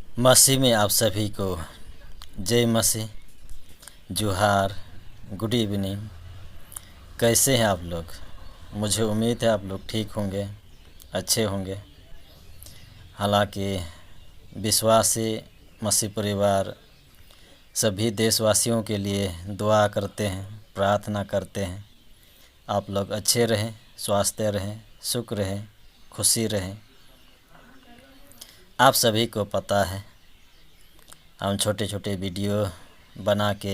मसीह में आप सभी को जय मसीह, जोहार, गुड इवनिंग। कैसे हैं आप लोग? मुझे उम्मीद है आप लोग ठीक होंगे, अच्छे होंगे। हालांकि विश्वासी मसीह परिवार सभी देशवासियों के लिए दुआ करते हैं, प्रार्थना करते हैं। आप लोग अच्छे रहें, स्वस्थ रहें, सुख रहें, खुशी रहें। आप सभी को पता है हम छोटे छोटे वीडियो बना के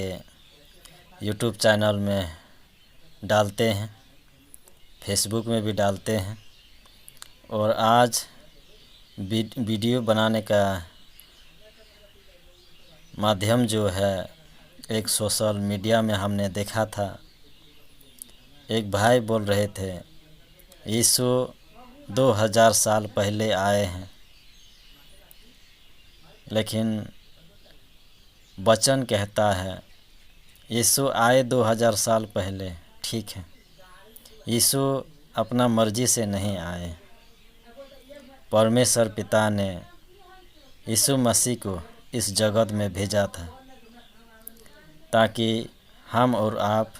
यूट्यूब चैनल में डालते हैं, फेसबुक में भी डालते हैं। और आज वीडियो बनाने का माध्यम जो है एक सोशल मीडिया में हमने देखा था। एक भाई बोल रहे थे यीशु 2000 साल पहले आए हैं, लेकिन वचन कहता है यीशु आए 2000 साल पहले, ठीक है। यीशु अपना मर्जी से नहीं आए। परमेश्वर पिता ने यीशु मसीह को इस जगत में भेजा था ताकि हम और आप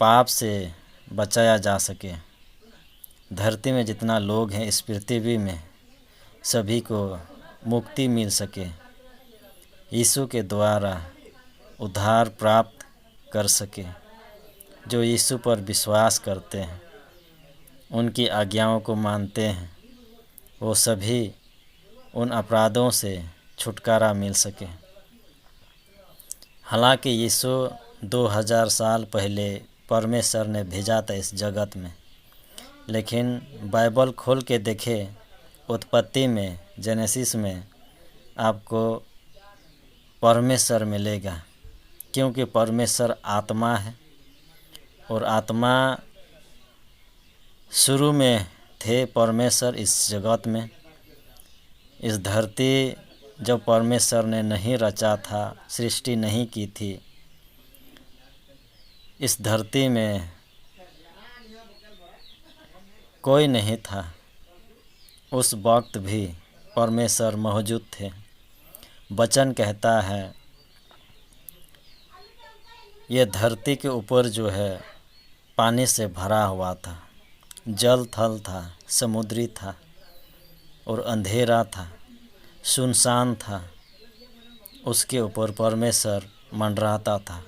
पाप से बचाया जा सके। धरती में जितना लोग हैं, इस पृथ्वी में सभी को मुक्ति मिल सके, यीशु के द्वारा उद्धार प्राप्त कर सके। जो यीशु पर विश्वास करते हैं, उनकी आज्ञाओं को मानते हैं, वो सभी उन अपराधों से छुटकारा मिल सके। हालांकि यीशु 2000 साल पहले परमेश्वर ने भेजा था इस जगत में, लेकिन बाइबल खोल के देखें, उत्पत्ति में, जेनेसिस में आपको परमेश्वर मिलेगा, क्योंकि परमेश्वर आत्मा है और आत्मा शुरू में थे परमेश्वर इस जगत में। इस धरती जब परमेश्वर ने नहीं रचा था, सृष्टि नहीं की थी, इस धरती में कोई नहीं था। उस वक्त भी परमेश्वर मौजूद थे। वचन कहता है ये धरती के ऊपर जो है पानी से भरा हुआ था, जल थल था, समुद्री था और अंधेरा था, सुनसान था। उसके ऊपर परमेश्वर मंडराता था।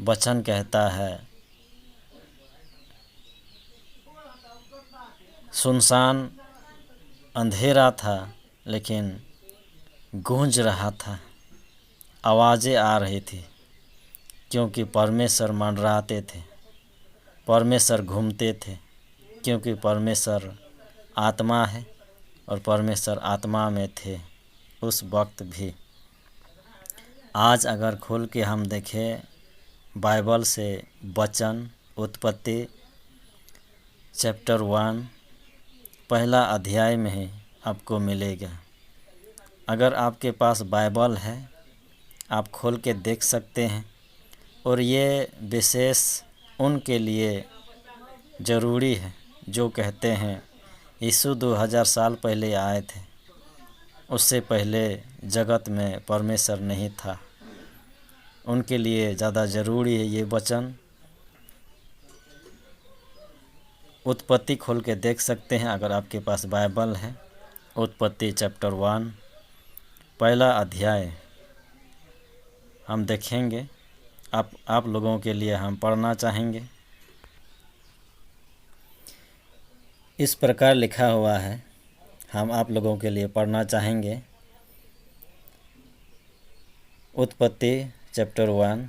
वचन कहता है सुनसान अंधेरा था, लेकिन गूंज रहा था, आवाज़ें आ रही थी, क्योंकि परमेश्वर मंडराते थे, परमेश्वर घूमते थे, क्योंकि परमेश्वर आत्मा है और परमेश्वर आत्मा में थे उस वक्त भी। आज अगर खोल के हम देखें बाइबल से वचन, उत्पत्ति चैप्टर 1 पहला अध्याय में ही आपको मिलेगा। अगर आपके पास बाइबल है, आप खोल के देख सकते हैं। और ये विशेष उनके लिए ज़रूरी है जो कहते हैं यीशु 2000 साल पहले आए थे, उससे पहले जगत में परमेश्वर नहीं था। उनके लिए ज़्यादा ज़रूरी है ये वचन। उत्पत्ति खोल के देख सकते हैं अगर आपके पास बाइबल है। उत्पत्ति चैप्टर 1 पहला अध्याय हम देखेंगे। आप लोगों के लिए हम पढ़ना चाहेंगे। इस प्रकार लिखा हुआ है, हम आप लोगों के लिए पढ़ना चाहेंगे। उत्पत्ति चैप्टर 1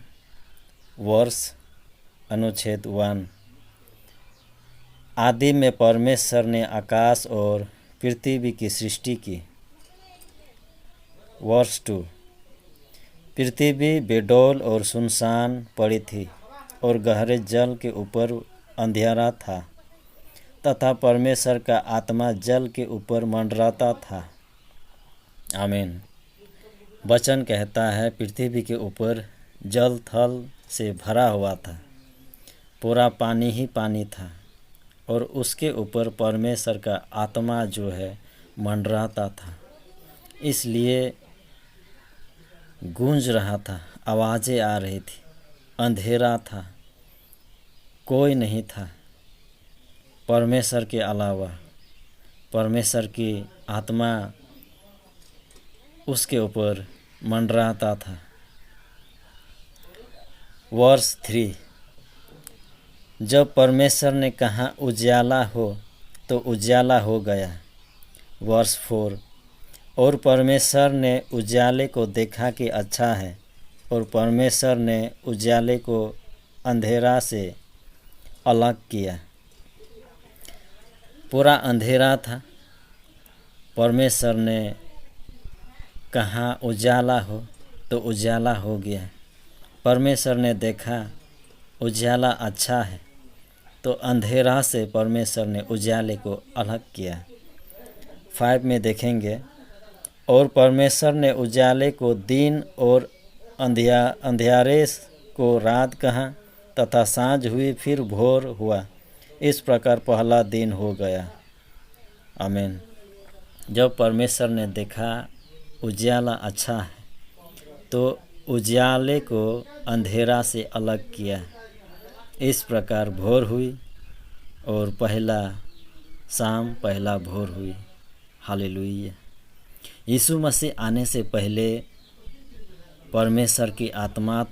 वर्ष अनुच्छेद 1। आदि में परमेश्वर ने आकाश और पृथ्वी की सृष्टि की। वर्ष 2। पृथ्वी बेडौल और सुनसान पड़ी थी और गहरे जल के ऊपर अंधेरा था, तथा परमेश्वर का आत्मा जल के ऊपर मंडराता था। आमीन। वचन कहता है पृथ्वी के ऊपर जल थल से भरा हुआ था, पूरा पानी ही पानी था, और उसके ऊपर परमेश्वर का आत्मा जो है मंडराता था। इसलिए गूंज रहा था, आवाज़ें आ रही थी, अंधेरा था, कोई नहीं था परमेश्वर के अलावा। परमेश्वर की आत्मा उसके ऊपर मंडराता था। वर्ष 3, जब परमेश्वर ने कहा उजाला हो तो उजाला हो गया। वर्ष 4, और परमेश्वर ने उजाले को देखा कि अच्छा है, और परमेश्वर ने उजाले को अंधेरा से अलग किया। पूरा अंधेरा था, परमेश्वर ने कहा उजाला हो तो उजाला हो गया। परमेश्वर ने देखा उजाला अच्छा है, तो अंधेरा से परमेश्वर ने उजाले को अलग किया। 5 में देखेंगे, और परमेश्वर ने उजाले को दिन और अंधियारे को रात कहा, तथा सांझ हुई फिर भोर हुआ। इस प्रकार पहला दिन हो गया। आमीन। जब परमेश्वर ने देखा उजाला अच्छा है, तो उजाले को अंधेरा से अलग किया। इस प्रकार भोर हुई और पहला शाम पहला भोर हुई। हालेलुया। यीशु मसीह आने से पहले परमेश्वर की आत्मा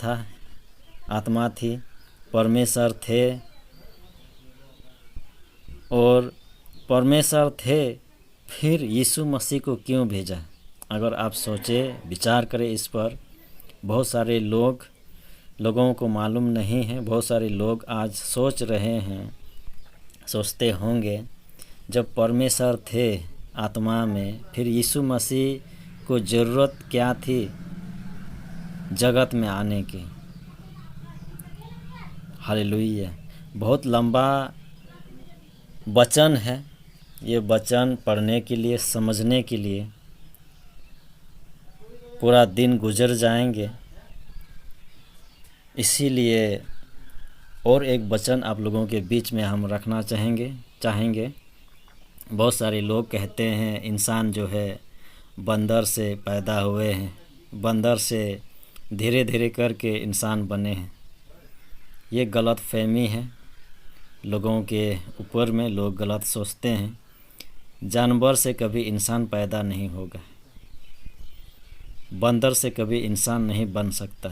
थी, परमेश्वर थे, और परमेश्वर थे, फिर यीशु मसीह को क्यों भेजा? अगर आप सोचें, विचार करें इस पर। बहुत सारे लोगों को मालूम नहीं है। बहुत सारे लोग आज सोच रहे हैं, सोचते होंगे, जब परमेश्वर थे आत्मा में, फिर यीशु मसीह को ज़रूरत क्या थी जगत में आने की? हालेलुया। बहुत लंबा वचन है। ये वचन पढ़ने के लिए, समझने के लिए पूरा दिन गुजर जाएंगे। इसीलिए और एक वचन आप लोगों के बीच में हम रखना चाहेंगे। बहुत सारे लोग कहते हैं इंसान जो है बंदर से पैदा हुए हैं, बंदर से धीरे धीरे करके इंसान बने हैं। ये गलत फहमी है लोगों के ऊपर में। लोग गलत सोचते हैं। जानवर से कभी इंसान पैदा नहीं होगा, बंदर से कभी इंसान नहीं बन सकता।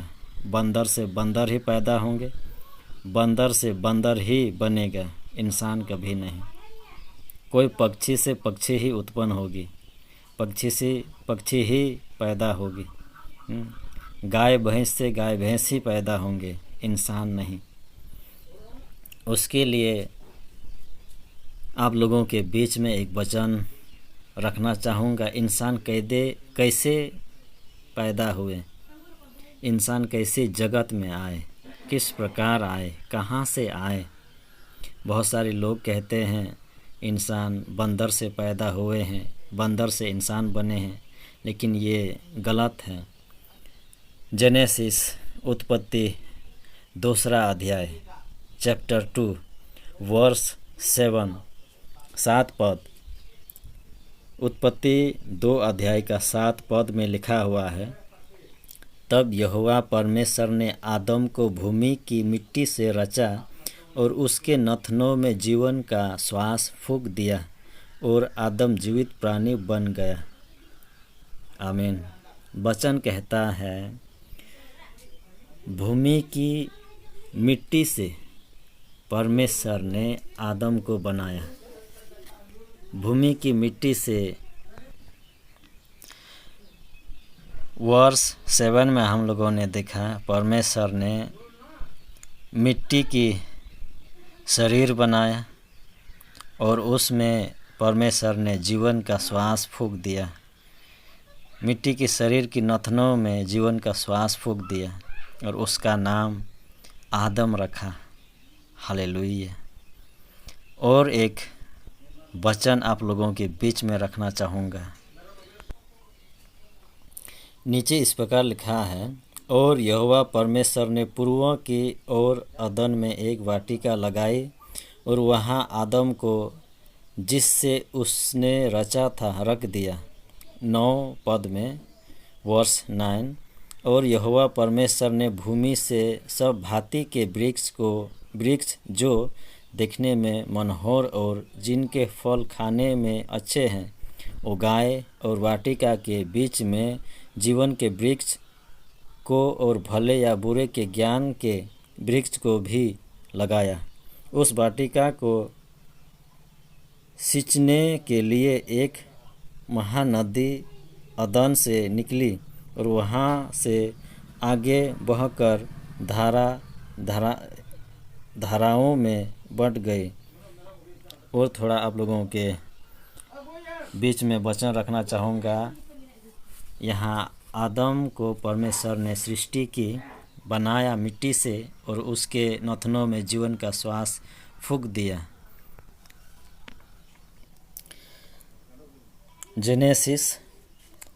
बंदर से बंदर ही पैदा होंगे, बंदर से बंदर ही बनेगा, इंसान कभी नहीं। कोई पक्षी से पक्षी ही उत्पन्न होगी, पक्षी से पक्षी ही पैदा होगी। गाय भैंस से गाय भैंस ही पैदा होंगे, इंसान नहीं। उसके लिए आप लोगों के बीच में एक वचन रखना चाहूँगा। इंसान कैसे पैदा हुए, इंसान कैसे जगत में आए, किस प्रकार आए, कहाँ से आए। बहुत सारे लोग कहते हैं इंसान बंदर से पैदा हुए हैं, बंदर से इंसान बने हैं, लेकिन ये गलत है। जेनेसिस उत्पत्ति 2 अध्याय चैप्टर 2 वर्स 7 पद, उत्पत्ति 2 अध्याय का 7 पद में लिखा हुआ है, तब यहोवा परमेश्वर ने आदम को भूमि की मिट्टी से रचा और उसके नथनों में जीवन का श्वास फूंक दिया और आदम जीवित प्राणी बन गया। आमीन। वचन कहता है भूमि की मिट्टी से परमेश्वर ने आदम को बनाया। भूमि की मिट्टी से। वर्ष 7 में हम लोगों ने देखा परमेश्वर ने मिट्टी की शरीर बनाया और उसमें परमेश्वर ने जीवन का श्वास फूंक दिया। मिट्टी की शरीर की नथनों में जीवन का श्वास फूंक दिया और उसका नाम आदम रखा। हालेलुया। और एक वचन आप लोगों के बीच में रखना चाहूँगा। नीचे इस प्रकार लिखा है, और यहोवा परमेश्वर ने पूर्व की ओर अदन में एक वाटिका लगाई और वहाँ आदम को जिससे उसने रचा था रख दिया। 9 पद में, वर्ष 9, और यहोवा परमेश्वर ने भूमि से सब भांति के वृक्ष जो देखने में मनोहर और जिनके फल खाने में अच्छे हैं उगाए, और वाटिका के बीच में जीवन के वृक्ष को और भले या बुरे के ज्ञान के वृक्ष को भी लगाया। उस वाटिका को सींचने के लिए एक महानदी अदन से निकली और वहाँ से आगे बहकर धाराओं में बंट गई। और थोड़ा आप लोगों के बीच में वचन रखना चाहूँगा। यहाँ आदम को परमेश्वर ने सृष्टि की, बनाया मिट्टी से और उसके नथनों में जीवन का श्वास फूंक दिया। जेनेसिस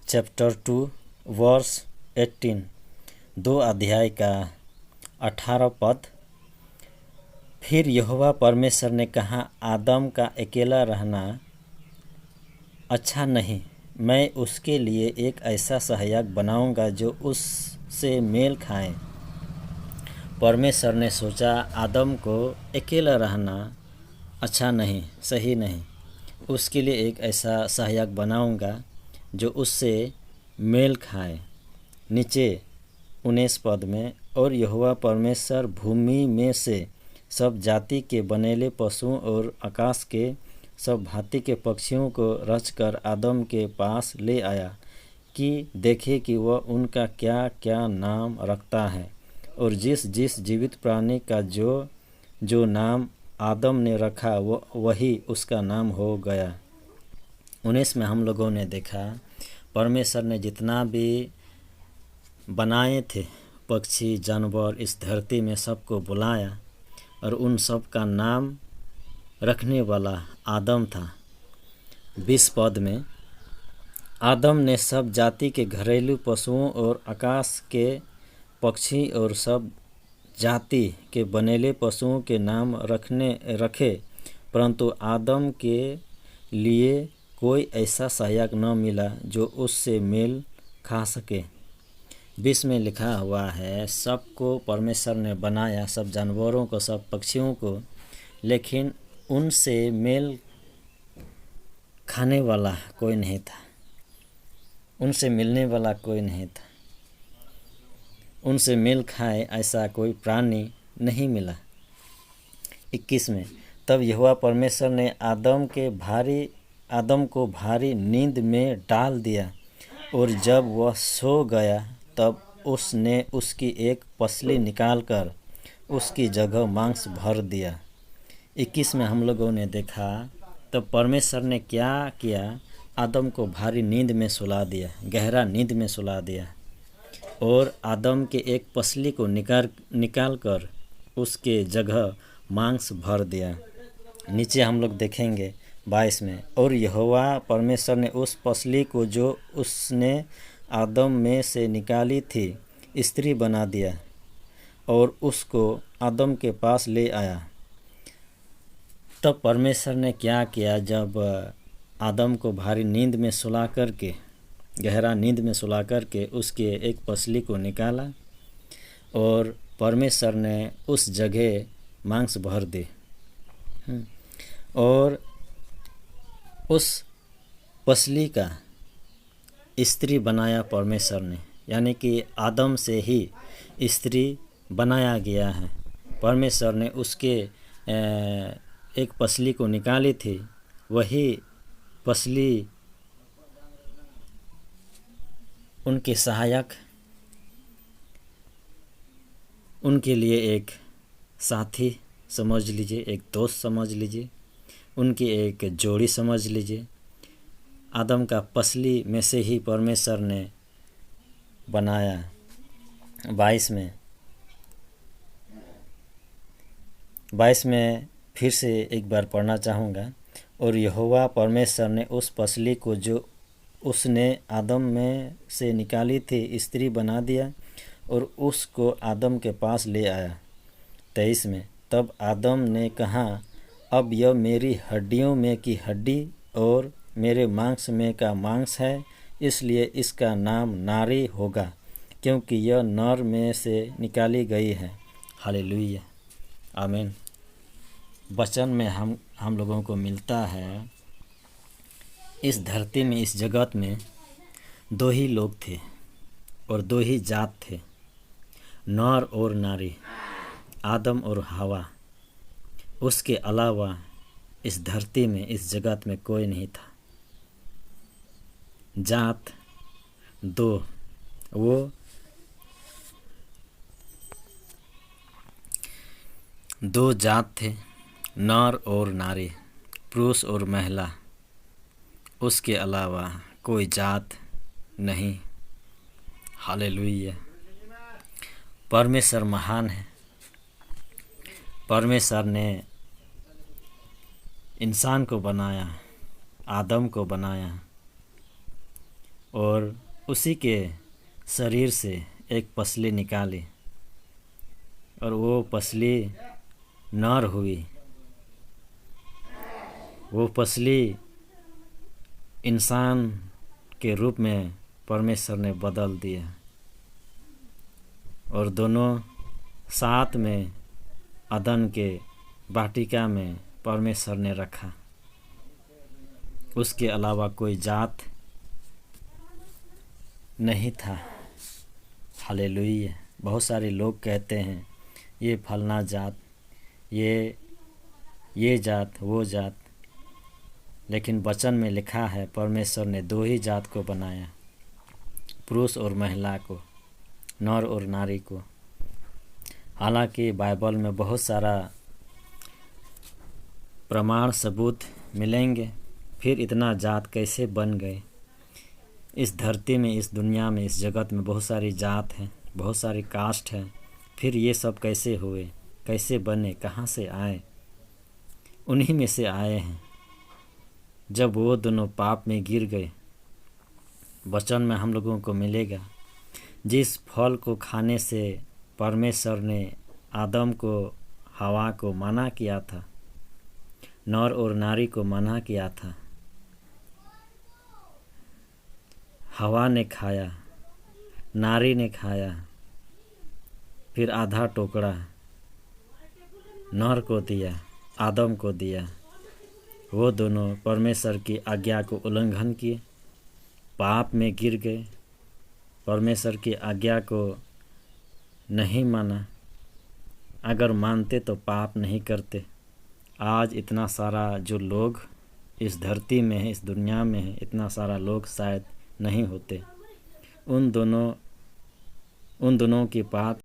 चैप्टर 2 वर्स 18, 2 अध्याय का 18 पद। फिर यहोवा परमेश्वर ने कहा, आदम का अकेला रहना अच्छा नहीं, मैं उसके लिए एक ऐसा सहायक बनाऊंगा जो उससे मेल खाए। परमेश्वर ने सोचा, आदम को अकेला रहना अच्छा नहीं, सही नहीं, उसके लिए एक ऐसा सहायक बनाऊंगा जो उससे मेल खाए। नीचे 19 पद में, और यहोवा परमेश्वर भूमि में से सब जाति के बनेले पशुओं और आकाश के सब भांति के पक्षियों को रचकर आदम के पास ले आया कि देखे कि वह उनका क्या क्या नाम रखता है। और जिस जिस जीवित प्राणी का जो जो नाम आदम ने रखा वही उसका नाम हो गया। 19 में हम लोगों ने देखा परमेश्वर ने जितना भी बनाए थे पक्षी जानवर इस धरती में सबको बुलाया और उन सब का नाम रखने वाला आदम था। 20 पद में, आदम ने सब जाति के घरेलू पशुओं और आकाश के पक्षी और सब जाति के बनेले पशुओं के नाम रखे, परंतु आदम के लिए कोई ऐसा सहायक न मिला जो उससे मेल खा सके। 20 में लिखा हुआ है, सबको परमेश्वर ने बनाया, सब जानवरों को, सब पक्षियों को, लेकिन उनसे मेल खाने वाला कोई नहीं था, उनसे मिलने वाला कोई नहीं था, उनसे मेल खाए ऐसा कोई प्राणी नहीं मिला। 21 में, तब यहोवा परमेश्वर ने आदम को भारी नींद में डाल दिया और जब वह सो गया तब उसने उसकी एक पसली निकालकर उसकी जगह मांस भर दिया। 21 में हम लोगों ने देखा तब परमेश्वर ने क्या किया, आदम को भारी नींद में सुला दिया, गहरा नींद में सुला दिया और आदम के एक पसली को निकाल कर उसके जगह मांस भर दिया। नीचे हम लोग देखेंगे 22 में, और यहोवा परमेश्वर ने उस पसली को जो उसने आदम में से निकाली थी स्त्री बना दिया और उसको आदम के पास ले आया। तब परमेश्वर ने क्या किया, जब आदम को भारी नींद में सुला करके, गहरा नींद में सुला करके उसके एक पसली को निकाला और परमेश्वर ने उस जगह मांस भर दी और उस पसली का स्त्री बनाया परमेश्वर ने, यानी कि आदम से ही स्त्री बनाया गया है। परमेश्वर ने उसके एक पसली को निकाली थी, वही पसली उनके सहायक, उनके लिए एक साथी समझ लीजिए, एक दोस्त समझ लीजिए, उनकी एक जोड़ी समझ लीजिए। आदम का पसली में से ही परमेश्वर ने बनाया। 22 में फिर से एक बार पढ़ना चाहूँगा, और यहोवा परमेश्वर ने उस पसली को जो उसने आदम में से निकाली थी स्त्री बना दिया और उसको आदम के पास ले आया। 23 में, तब आदम ने कहा, अब यह मेरी हड्डियों में की हड्डी और मेरे मांस में का मांस है, इसलिए इसका नाम नारी होगा, क्योंकि यह नर में से निकाली गई है। हालेलुया, आमीन। वचन में हम लोगों को मिलता है, इस धरती में, इस जगत में दो ही लोग थे और दो ही जात थे, नर और नारी, आदम और हवा। उसके अलावा इस धरती में, इस जगत में कोई नहीं था। जात दो, वो दो जात थे, नर और नारी, पुरुष और महिला। उसके अलावा कोई जात नहीं। हालेलुया। परमेश्वर महान है। परमेश्वर ने इंसान को बनाया, आदम को बनाया, और उसी के शरीर से एक पसली निकाली, और वो पसली नर हुई। वो पसली इंसान के रूप में परमेश्वर ने बदल दिया, और दोनों साथ में अदन के वाटिका में परमेश्वर ने रखा। उसके अलावा कोई जात नहीं था। हालेलुया। बहुत सारे लोग कहते हैं ये फलना जात, ये जात, वो जात, लेकिन वचन में लिखा है परमेश्वर ने दो ही जात को बनाया, पुरुष और महिला को, नर और नारी को। हालांकि बाइबल में बहुत सारा प्रमाण सबूत मिलेंगे, फिर इतना जात कैसे बन गए। इस धरती में, इस दुनिया में, इस जगत में बहुत सारी जात हैं, बहुत सारी कास्ट हैं, फिर ये सब कैसे हुए, कैसे बने, कहाँ से आए? उन्हीं में से आए हैं। जब वो दोनों पाप में गिर गए, वचन में हम लोगों को मिलेगा, जिस फल को खाने से परमेश्वर ने आदम को, हवा को मना किया था, नर और नारी को मना किया था, हवा ने खाया, नारी ने खाया, फिर आधा टुकड़ा नर को दिया, आदम को दिया। वो दोनों परमेश्वर की आज्ञा को उल्लंघन किए, पाप में गिर गए, परमेश्वर की आज्ञा को नहीं माना। अगर मानते तो पाप नहीं करते। आज इतना सारा जो लोग इस धरती में है, इस दुनिया में है, इतना सारा लोग शायद नहीं होते। उन दोनों की पाप